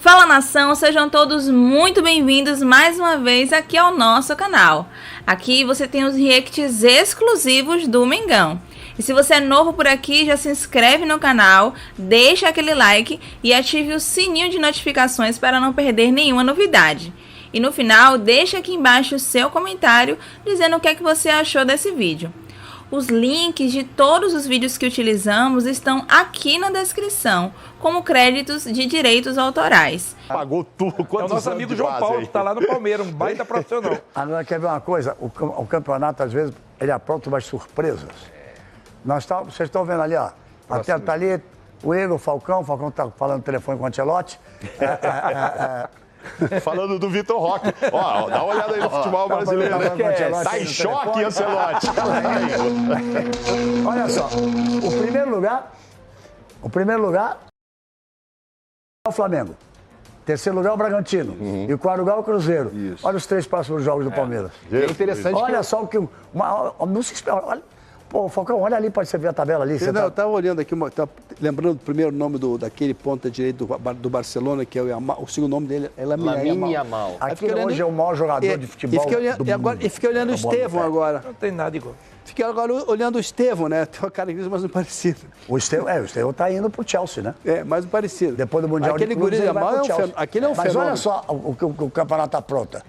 Fala nação, sejam todos muito bem-vindos mais uma vez aqui ao nosso canal. Aqui você tem os reacts exclusivos do Mengão. E se você é novo por aqui, já se inscreve no canal, deixa aquele like e ative o sininho de notificações para não perder nenhuma novidade. E no final, deixa aqui embaixo o seu comentário dizendo o que é que você achou desse vídeo. Os links de todos os vídeos que utilizamos estão aqui na descrição, como créditos de direitos autorais. Pagou tudo. É o nosso amigo João Paulo, que está lá no Palmeiras, um baita profissional. Agora, quer ver uma coisa? O campeonato, às vezes, ele apronta umas surpresas. Vocês estão vendo ali, ó. Até tá ali, o Igor, o Falcão está falando no telefone com o Ancelotti. Falando do Vitor Roque. Ó, dá uma olhada aí no futebol brasileiro. Tá em choque, Ancelotti. Olha só, o primeiro lugar é o Flamengo. Terceiro lugar é o Bragantino. E o quarto lugar é o Cruzeiro. Isso. Olha os 3 próximos jogos do Palmeiras. É interessante. Olha só o que... não se espera. Olha, pô, Falcão, olha ali, pode você ver a tabela ali. Eu estava olhando aqui, lembrando o primeiro nome daquele ponta direito do Barcelona, que é o segundo nome dele é Lamine Yamal. Aquele hoje é o maior jogador de futebol E fiquei olhando o Estevão agora. Não tem nada igual. Fiquei agora olhando o Estevão, né? Tem uma cara mais um parecido. O Estevão tá indo pro Chelsea, né? É, mais um parecido. Depois do Mundial aquele de Clubes, guri ele vai pro Chelsea. Aquele é um Mas fenômeno. olha só o campeonato apronta.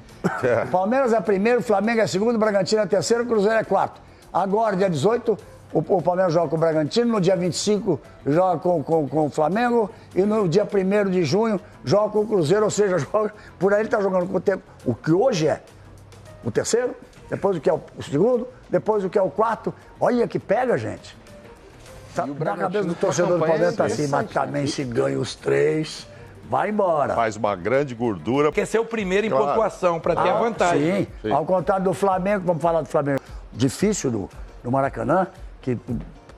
O Palmeiras é primeiro, o Flamengo é segundo, o Bragantino é terceiro, o Cruzeiro é quarto. Agora, dia 18... O Palmeiras joga com o Bragantino, no dia 25 joga com o Flamengo e no dia 1º de junho joga com o Cruzeiro, ou seja, por aí ele está jogando com o que hoje é o terceiro, depois o que é o segundo, depois o que é o quarto. Olha que pega, gente. Na cabeça do torcedor do Palmeiras está assim, mas também se ganha os 3, vai embora. Faz uma grande gordura. Quer ser o primeiro em pontuação, para ter a vantagem. Sim, ao contrário do Flamengo, vamos falar do Flamengo. Difícil do Maracanã, que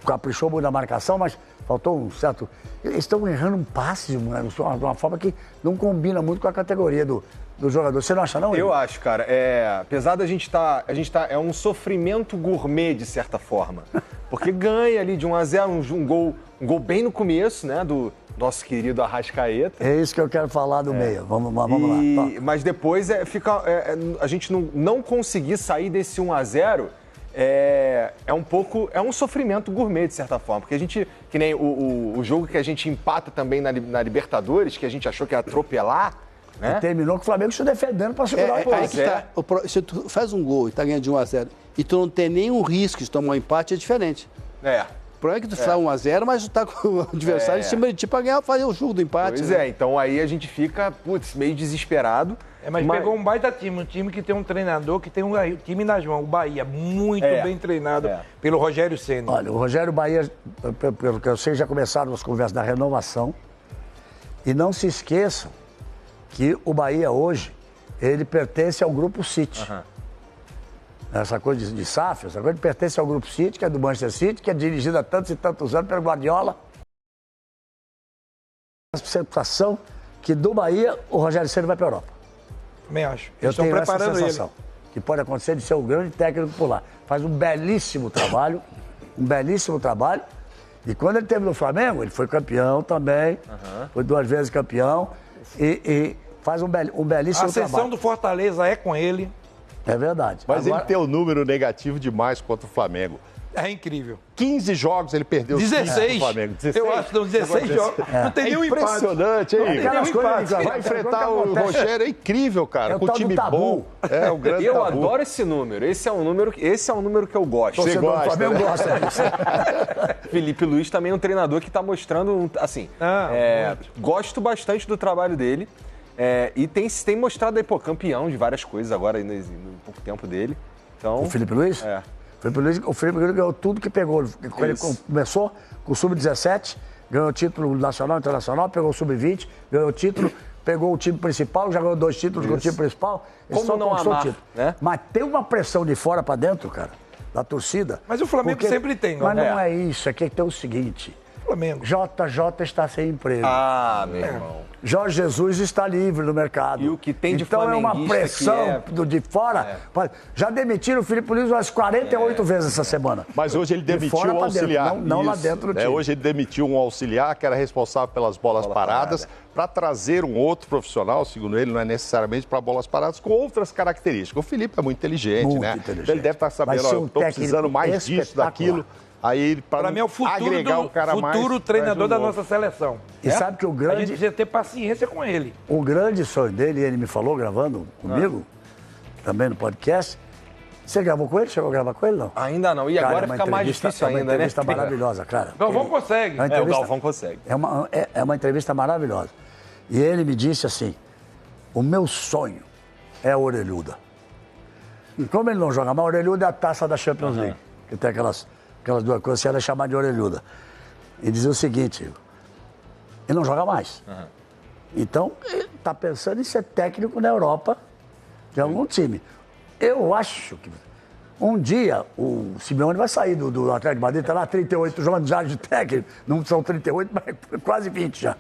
caprichou muito na marcação, mas faltou um certo... Eles estão errando um passe de uma forma que não combina muito com a categoria do jogador. Você não acha, não? Eu acho, cara. Apesar da gente tá... É um sofrimento gourmet, de certa forma. Porque ganha ali de 1-0, um gol bem no começo, né, do nosso querido Arrascaeta. É isso que eu quero falar do meio. Vamos lá. Mas depois a gente não conseguir sair desse 1-0... É um sofrimento gourmet, de certa forma. Porque a gente, que nem o jogo que a gente empata também na Libertadores, que a gente achou que ia atropelar, né? E terminou com o Flamengo se defendendo para segurar a posição. Se tu faz um gol e tá ganhando de 1-0 e tu não tem nenhum risco de tomar um empate, é diferente. O problema é que tu faz 1-0, mas tu tá com o adversário em cima de ti para ganhar, fazer o jogo do empate. Pois então aí a gente fica, meio desesperado. Mas pegou um baita time, um time que tem um treinador que tem um time nas mãos, o Bahia, muito bem treinado pelo Rogério Ceni. Olha, o Rogério Bahia, pelo que eu sei, já começaram as conversas da renovação. E não se esqueçam que o Bahia hoje, ele pertence ao Grupo City. Essa coisa de SAF, essa coisa pertence ao Grupo City, que é do Manchester City, que é dirigido há tantos e tantos anos pelo Guardiola. A sensação que do Bahia, o Rogério Ceni vai para a Europa. Também acho. Eu tenho essa sensação que pode acontecer de ser um grande técnico por lá. Faz um belíssimo trabalho, E quando ele teve no Flamengo, ele foi campeão também, foi 2 vezes campeão e faz um belíssimo trabalho. A sessão do Fortaleza é com ele. É verdade. Mas ele tem um número negativo demais contra o Flamengo. É incrível. 15 jogos ele perdeu 16. O Flamengo. 16. Eu acho que são 16 jogos. Não tem nenhum empate. Impressionante, hein? Vai enfrentar o Rogério, é incrível, cara. Com um time bom. É um grande tabu. Eu adoro esse número. Esse é um número que eu gosto. Você gosta, Flamengo gosta disso. Felipe Luiz também é um treinador que está mostrando, assim, gosto bastante do trabalho dele. E tem mostrado aí, campeão de várias coisas agora, no pouco tempo dele. Então, o Felipe Luiz? O Felipe Luiz ganhou tudo que pegou. Ele começou com o Sub-17, ganhou o título nacional, internacional, pegou o Sub-20, ganhou o título, pegou o time principal, já ganhou 2 títulos com o time principal. Como não amar, né? Mas tem uma pressão de fora para dentro, cara, da torcida. Mas o Flamengo sempre tem. Mas não é isso, aqui tem o seguinte. Flamengo. JJ está sem emprego. Meu irmão. Jorge Jesus está livre no mercado. E o que tem de então é uma pressão de fora. Já demitiram o Filipe Luiz umas 48 vezes essa semana. Mas hoje ele demitiu um auxiliar. Não lá dentro do time. Hoje ele demitiu um auxiliar que era responsável pelas bolas paradas para trazer um outro profissional, segundo ele, não é necessariamente para bolas paradas, com outras características. O Filipe é muito inteligente, né? Inteligente. Ele deve estar sabendo, estou precisando mais disso, daquilo. Aí, para mim é o futuro treinador da nossa seleção. E sabe que o grande... A gente precisa ter paciência com ele. O grande sonho dele, ele me falou gravando comigo, também no podcast. Você gravou com ele? Chegou a gravar com ele, não? Ainda não. E cara, agora fica mais difícil ainda, né? É uma entrevista maravilhosa, cara. Galvão consegue. O Galvão consegue. É uma entrevista maravilhosa. E ele me disse assim, o meu sonho é a Orelhuda. E como ele não joga mais, a Orelhuda é a taça da Champions League. Que tem aquelas duas coisas, se ela é chamada de Orelhuda. E dizia o seguinte, ele não joga mais. Então, ele está pensando em ser técnico na Europa de algum time. Eu acho que um dia o Simeone vai sair do Atlético de Madrid, está lá 38 jogos já de técnico, não são 38, mas quase 20 já.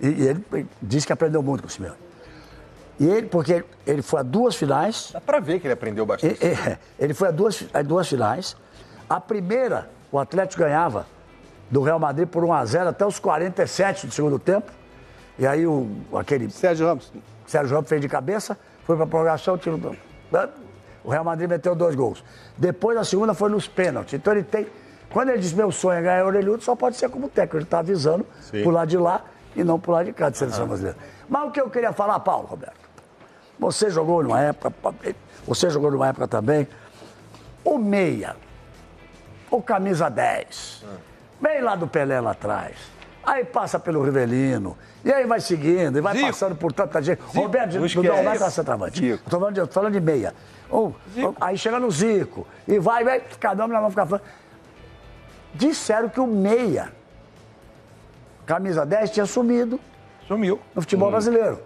E ele disse que aprendeu muito com o Simeone. E ele, porque ele foi a 2 finais... Dá para ver que ele aprendeu bastante. Ele foi a duas finais. A primeira, o Atlético ganhava do Real Madrid por 1-0 até os 47 do segundo tempo. E aí aquele... Sérgio Ramos fez de cabeça, foi para a prorrogação, o Real Madrid meteu 2 gols. Depois a segunda foi nos pênaltis. Então ele tem... Quando ele diz meu sonho é ganhar o Orelhudo, só pode ser como técnico. Ele está avisando por lado de lá e não por lado de cá de seleção brasileira. Mas o que eu queria falar, Paulo Roberto, você jogou numa época também, o meia, o camisa 10, bem lá do Pelé lá atrás, aí passa pelo Rivelino, e aí vai seguindo, e vai passando por tanta gente. Roberto, não vai para centroavante. Estou falando de meia. Aí chega no Zico, e vai, cada um nós vamos ficar falando. Disseram que o meia, camisa 10, tinha sumiu no futebol brasileiro.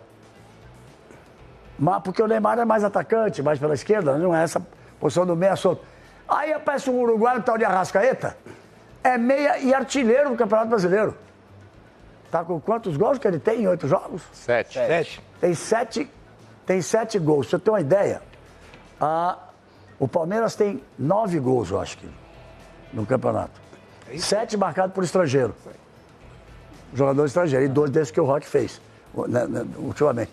Mas porque o Neymar é mais atacante, mais pela esquerda, não é essa posição do meia solto. Aí aparece um uruguaio, tal de Arrascaeta, é meia e artilheiro do Campeonato Brasileiro. Tá com quantos gols que ele tem em 8 jogos? 7. Tem 7 gols. Pra você ter uma ideia, o Palmeiras tem 9 gols, eu acho que, no campeonato. 7 marcados por estrangeiro. Jogador estrangeiro. E 2 desses que o Roque fez, ultimamente.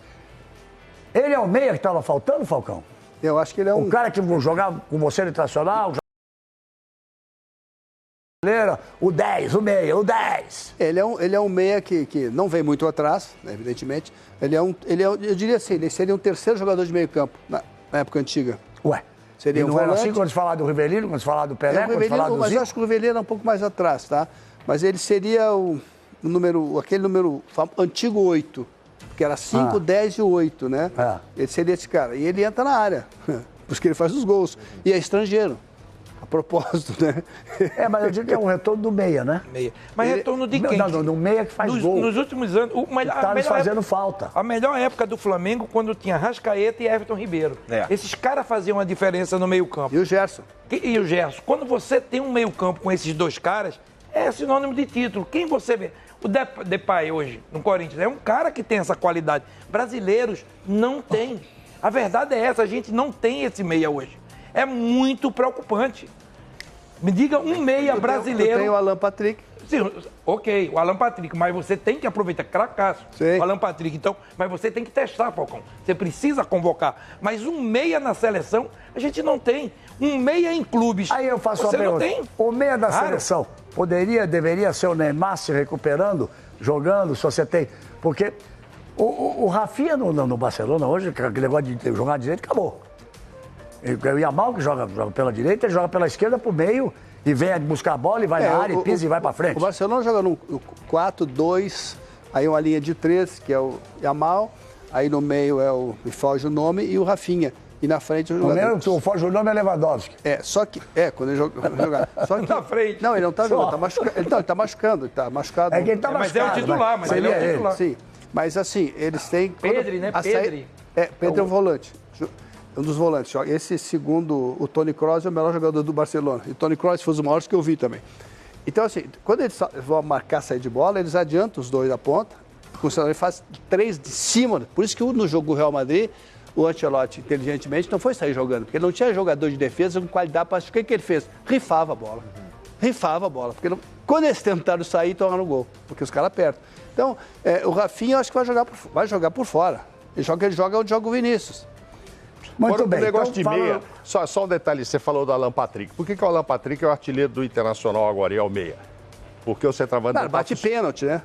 Ele é o meia que estava faltando, Falcão? Eu acho que ele é um... O cara que jogava com você no Internacional, o 10, o meia, o 10. Ele é um meia que não vem muito atrás, né, evidentemente. Eu diria assim, ele seria um terceiro jogador de meio campo na época antiga. Ué, seria não era assim quando se falar do Rivelino, quando se falar do Pelé, quando se falar do Zico? Mas eu acho que o Rivelino é um pouco mais atrás, tá? Mas ele seria aquele número antigo 8. Que era 5, 10 e 8, né? Ele seria esse cara. E ele entra na área, porque ele faz os gols. E é estrangeiro, a propósito, né? Mas eu digo que é um retorno do meia, né? Mas retorno de quem? Não, do meia que faz gol. Nos últimos anos... Tá nos fazendo falta. A melhor época do Flamengo, quando tinha Rascaeta e Everton Ribeiro. Esses caras faziam a diferença no meio campo. E o Gerson. Quando você tem um meio campo com esses 2 caras, é sinônimo de título. Quem você vê? O Depay hoje, no Corinthians, é um cara que tem essa qualidade. Brasileiros não tem. A verdade é essa, a gente não tem esse meia hoje. É muito preocupante. Me diga um meia brasileiro... Tem o Alan Patrick. Sim, ok, o Alan Patrick, mas você tem que aproveitar, cracaço, o Alan Patrick, então, mas você tem que testar, Falcão. Você precisa convocar. Mas um meia na seleção, a gente não tem. Um meia em clubes. Aí eu faço uma pergunta. O meia da seleção deveria ser o Neymar se recuperando, jogando, se você tem... Porque o Rafinha no Barcelona hoje, aquele negócio de jogar direito, acabou. O Yamal que joga pela direita, ele joga pela esquerda pro meio e vem buscar a bola e vai na área, pisa e vai pra frente. O Barcelona joga no 4-2, aí uma linha de 3, que é o Yamal, aí no meio me foge o nome, e o Rafinha. E na frente o jogador. O foge o nome é Lewandowski. Só que. Quando ele jogar. Só que na frente. Não, ele não tá jogando, ele tá machucando. Ele tá machucado. É que ele tá machucado. Mas é o titular, mas ele é o titular. Sim. Mas assim, eles têm. Pedri, né? Pedri. Pedri é um volante. Um dos volantes. Esse, segundo o Toni Kroos, é o melhor jogador do Barcelona. E o Toni Kroos foi um dos maiores que eu vi também. Então, assim, quando eles vão marcar sair de bola, eles adiantam os 2 da ponta Ele faz 3 de cima. Por isso que no jogo do Real Madrid, o Ancelotti, inteligentemente, não foi sair jogando. Porque não tinha jogador de defesa com qualidade para... O que ele fez? Rifava a bola. Rifava a bola. Porque quando eles tentaram sair, tomaram no gol. Porque os caras apertam. Então, o Rafinha, eu acho que vai jogar por fora. Ele joga onde joga o Vinícius. Muito Agora, bem. O negócio então, de meia, só um detalhe, você falou do Alan Patrick. Por que o Alan Patrick é o artilheiro do Internacional agora e é o meia? Porque o centroavante não bate pênalti, né?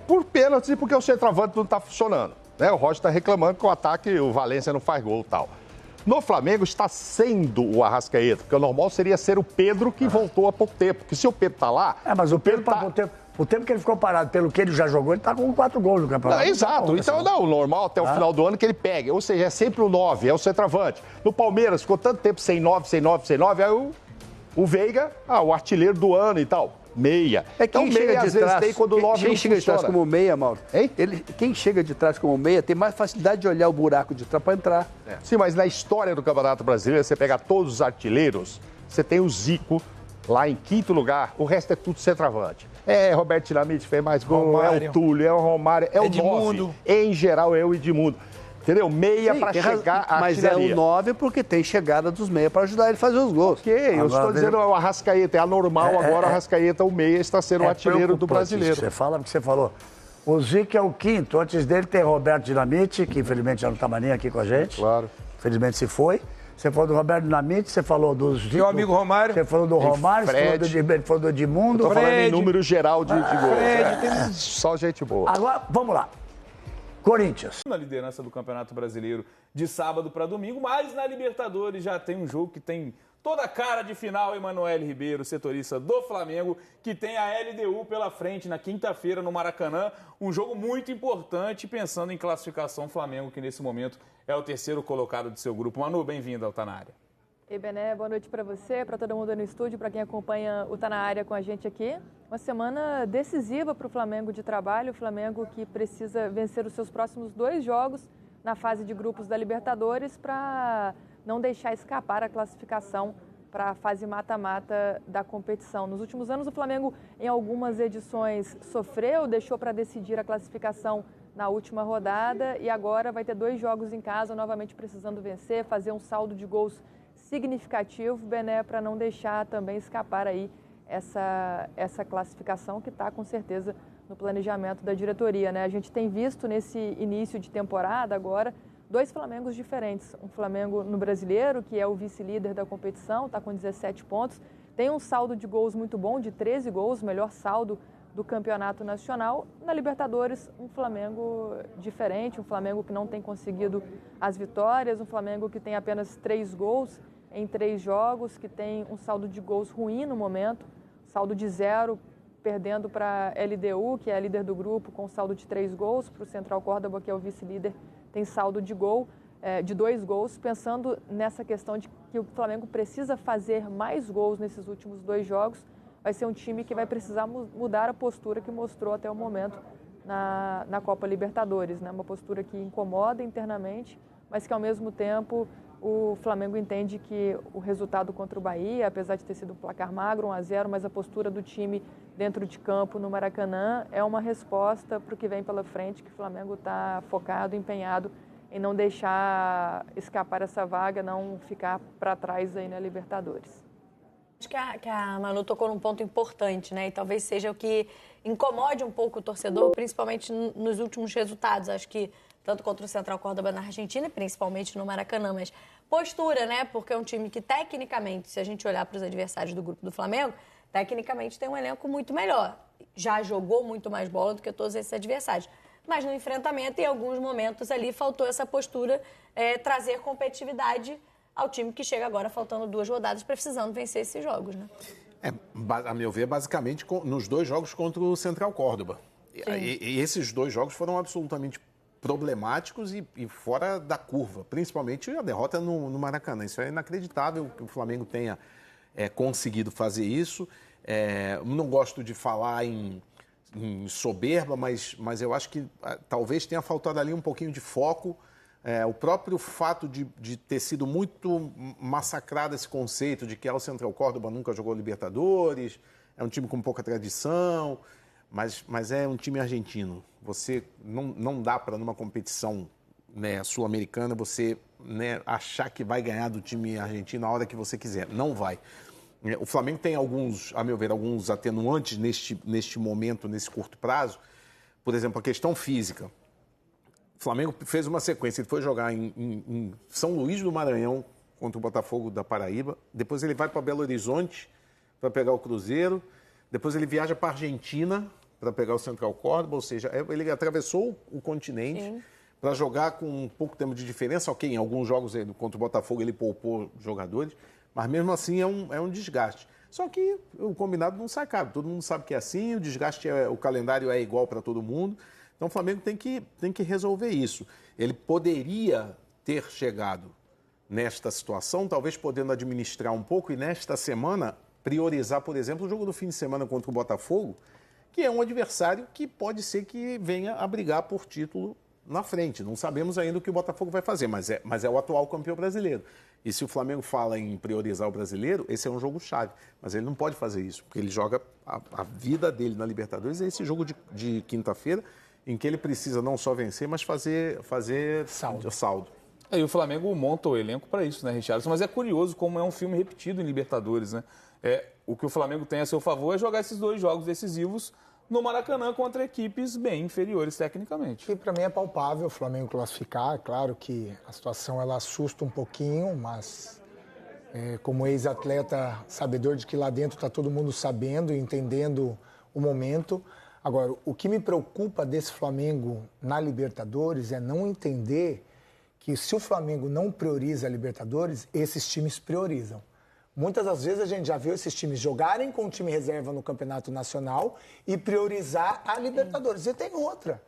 Por pênalti e porque o centroavante não está funcionando. Né? O Roger está reclamando que o ataque, o Valência não faz gol e tal. No Flamengo está sendo o Arrascaeta, porque o normal seria ser o Pedro que voltou há pouco tempo. Porque se o Pedro está lá... mas o Pedro o tempo que ele ficou parado, pelo que ele já jogou, ele está com 4 gols no campeonato. Não, exato. Então, o normal até o final do ano que ele pegue. Ou seja, é sempre o 9, é o centroavante. No Palmeiras, ficou tanto tempo sem 9, aí o Veiga, o artilheiro do ano e tal. Meia. Então, meia, às vezes, tem quando o 9 Quem chega de trás como meia, Mauro? Hein? Quem chega de trás como meia tem mais facilidade de olhar o buraco de trás para entrar. Sim, mas na história do Campeonato Brasileiro, você pegar todos os artilheiros, você tem o Zico lá em 5º lugar, o resto é tudo centroavante. Roberto Dinamite fez mais gol, Romário. É o Túlio, é o Romário, é o Edmundo. 9. Em geral, é o Edmundo. Entendeu? Meia para chegar à Mas artilharia. É o 9 porque tem chegada dos meia para ajudar ele a fazer os gols. Ok, eu estou dizendo o Arrascaeta, é anormal agora o Arrascaeta, o meia, está sendo o artilheiro do brasileiro. Você fala porque você falou. O Zico é o 5º, antes dele tem Roberto Dinamite, que infelizmente já não está mais nem aqui com a gente. Claro. Infelizmente se foi. Você falou do Roberto Dinamite, você falou do Zico. Meu amigo Romário. Você falou do Romário, você falou do Edmundo. Estou falando em número geral de gols. Só gente boa. Agora, vamos lá. Corinthians. Na liderança do Campeonato Brasileiro de sábado para domingo, mas na Libertadores já tem um jogo que tem toda a cara de final. Emanuel Ribeiro, setorista do Flamengo, que tem a LDU pela frente na quinta-feira no Maracanã. Um jogo muito importante, pensando em classificação. Flamengo, que nesse momento é o 3º colocado de seu grupo. Manu, bem-vindo ao Tá Na Área. Ei, Bené, boa noite para você, para todo mundo no estúdio, para quem acompanha o Tá Na Área com a gente aqui. Uma semana decisiva para o Flamengo de trabalho, o Flamengo que precisa vencer os seus próximos 2 jogos na fase de grupos da Libertadores para não deixar escapar a classificação para a fase mata-mata da competição. Nos últimos anos, o Flamengo, em algumas edições, sofreu, deixou para decidir a classificação na última rodada e agora vai ter 2 jogos em casa, novamente precisando vencer, fazer um saldo de gols significativo, Bené, para não deixar também escapar aí essa classificação que está com certeza no planejamento da diretoria, né? A gente tem visto nesse início de temporada agora 2 Flamengos diferentes. Um Flamengo no Brasileiro, que é o vice-líder da competição, está com 17 pontos, tem um saldo de gols muito bom, de 13 gols, melhor saldo do Campeonato Nacional. Na Libertadores, um Flamengo diferente, um Flamengo que não tem conseguido as vitórias, um Flamengo que tem apenas 3 gols em 3 jogos, que tem um saldo de gols ruim no momento, saldo de 0, perdendo para a LDU, que é a líder do grupo, com saldo de 3 gols, para o Central Córdoba, que é o vice-líder, tem saldo de gol, de 2 gols, pensando nessa questão de que o Flamengo precisa fazer mais gols nesses últimos 2 jogos, vai ser um time que vai precisar mudar a postura que mostrou até o momento na Copa Libertadores, né? Uma postura que incomoda internamente, mas que ao mesmo tempo o Flamengo entende que o resultado contra o Bahia, apesar de ter sido um placar magro, 1-0, mas a postura do time dentro de campo no Maracanã é uma resposta para o que vem pela frente, que o Flamengo está focado, empenhado em não deixar escapar essa vaga, não ficar para trás aí na Libertadores. Acho que a Manu tocou num ponto importante, né? E talvez seja o que incomode um pouco o torcedor, principalmente nos últimos resultados. Acho que tanto contra o Central Córdoba na Argentina, principalmente no Maracanã, mas postura, né? Porque é um time que, tecnicamente, se a gente olhar para os adversários do grupo do Flamengo, tecnicamente tem um elenco muito melhor. Já jogou muito mais bola do que todos esses adversários. Mas no enfrentamento, em alguns momentos ali, faltou essa postura, trazer competitividade ao time que chega agora, faltando 2 rodadas, precisando vencer esses jogos, né? A meu ver, basicamente, nos 2 jogos contra o Central Córdoba. E esses 2 jogos foram absolutamente problemáticos e fora da curva, principalmente a derrota no Maracanã. Isso é inacreditável que o Flamengo tenha conseguido fazer isso. Não gosto de falar em soberba, mas eu acho que talvez tenha faltado ali um pouquinho de foco. O próprio fato de ter sido muito massacrado esse conceito de que o Central Córdoba nunca jogou Libertadores, é um time com pouca tradição. mas é um time argentino. Você não dá para, numa competição, né, sul-americana, você, né, achar que vai ganhar do time argentino a hora que você quiser. Não vai. O Flamengo tem alguns, a meu ver, alguns atenuantes neste momento, nesse curto prazo. Por exemplo, a questão física. O Flamengo fez uma sequência, ele foi jogar em São Luís do Maranhão contra o Botafogo da Paraíba, depois ele vai para Belo Horizonte para pegar o Cruzeiro, depois ele viaja para a Argentina para pegar o Central Córdoba, ou seja, ele atravessou o continente para jogar com um pouco tempo de diferença. Ok, em alguns jogos contra o Botafogo ele poupou jogadores, mas mesmo assim é um desgaste. Só que o combinado não sai caro, todo mundo sabe que é assim, o desgaste, o calendário é igual para todo mundo, então o Flamengo tem que resolver isso. Ele poderia ter chegado nesta situação, talvez podendo administrar um pouco e nesta semana priorizar, por exemplo, o jogo do fim de semana contra o Botafogo, que é um adversário que pode ser que venha a brigar por título na frente. Não sabemos ainda o que o Botafogo vai fazer, mas é o atual campeão brasileiro. E se o Flamengo fala em priorizar o brasileiro, esse é um jogo-chave. Mas ele não pode fazer isso, porque ele joga a vida dele na Libertadores, é esse jogo de quinta-feira, em que ele precisa não só vencer, mas fazer saldo. E o Flamengo monta o elenco para isso, né, Richarlison? Mas é curioso como é um filme repetido em Libertadores, né? O que o Flamengo tem a seu favor é jogar esses 2 jogos decisivos no Maracanã contra equipes bem inferiores tecnicamente. E para mim é palpável o Flamengo classificar. É claro que a situação ela assusta um pouquinho, mas como ex-atleta, sabedor de que lá dentro está todo mundo sabendo e entendendo o momento. Agora, o que me preocupa desse Flamengo na Libertadores é não entender que se o Flamengo não prioriza a Libertadores, esses times priorizam. Muitas das vezes a gente já viu esses times jogarem com o time reserva no Campeonato Nacional e priorizar a Libertadores. E tem outra.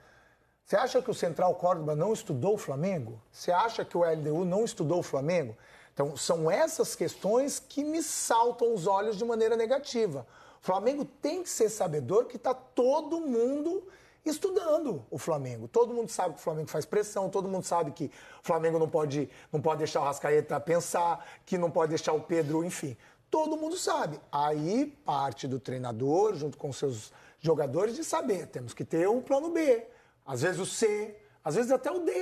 Você acha que o Central Córdoba não estudou o Flamengo? Você acha que o LDU não estudou o Flamengo? Então, são essas questões que me saltam os olhos de maneira negativa. O Flamengo tem que ser sabedor que está todo mundo estudando o Flamengo. Todo mundo sabe que o Flamengo faz pressão, todo mundo sabe que o Flamengo não pode deixar o Arrascaeta pensar, que não pode deixar o Pedro, enfim. Todo mundo sabe. Aí parte do treinador, junto com seus jogadores, de saber. Temos que ter um plano B, às vezes o C, às vezes até o D.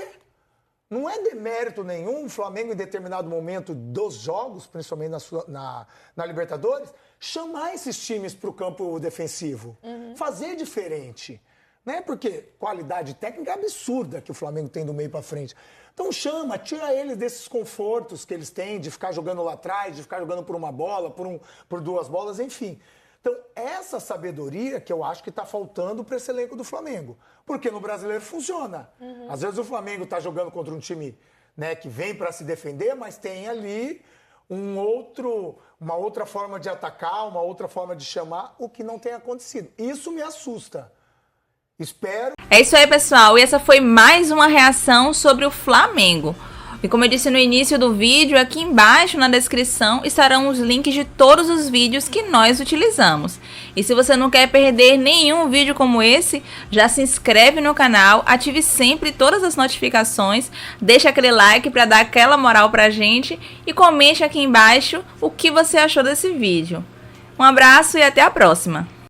Não é demérito nenhum o Flamengo, em determinado momento dos jogos, principalmente na Libertadores, chamar esses times para o campo defensivo. Fazer diferente. Né? Porque qualidade técnica é absurda que o Flamengo tem do meio para frente. Então chama, tira eles desses confortos que eles têm de ficar jogando lá atrás, de ficar jogando por uma bola, por 2 bolas, enfim. Então essa sabedoria que eu acho que está faltando para esse elenco do Flamengo. Porque no brasileiro funciona. Às vezes o Flamengo está jogando contra um time, né, que vem para se defender, mas tem ali uma outra forma de atacar, uma outra forma de chamar, o que não tem acontecido. Isso me assusta. Espero. É isso aí, pessoal. E essa foi mais uma reação sobre o Flamengo. E como eu disse no início do vídeo, aqui embaixo na descrição estarão os links de todos os vídeos que nós utilizamos. E se você não quer perder nenhum vídeo como esse, já se inscreve no canal, ative sempre todas as notificações, deixa aquele like para dar aquela moral pra gente e comente aqui embaixo o que você achou desse vídeo. Um abraço e até a próxima!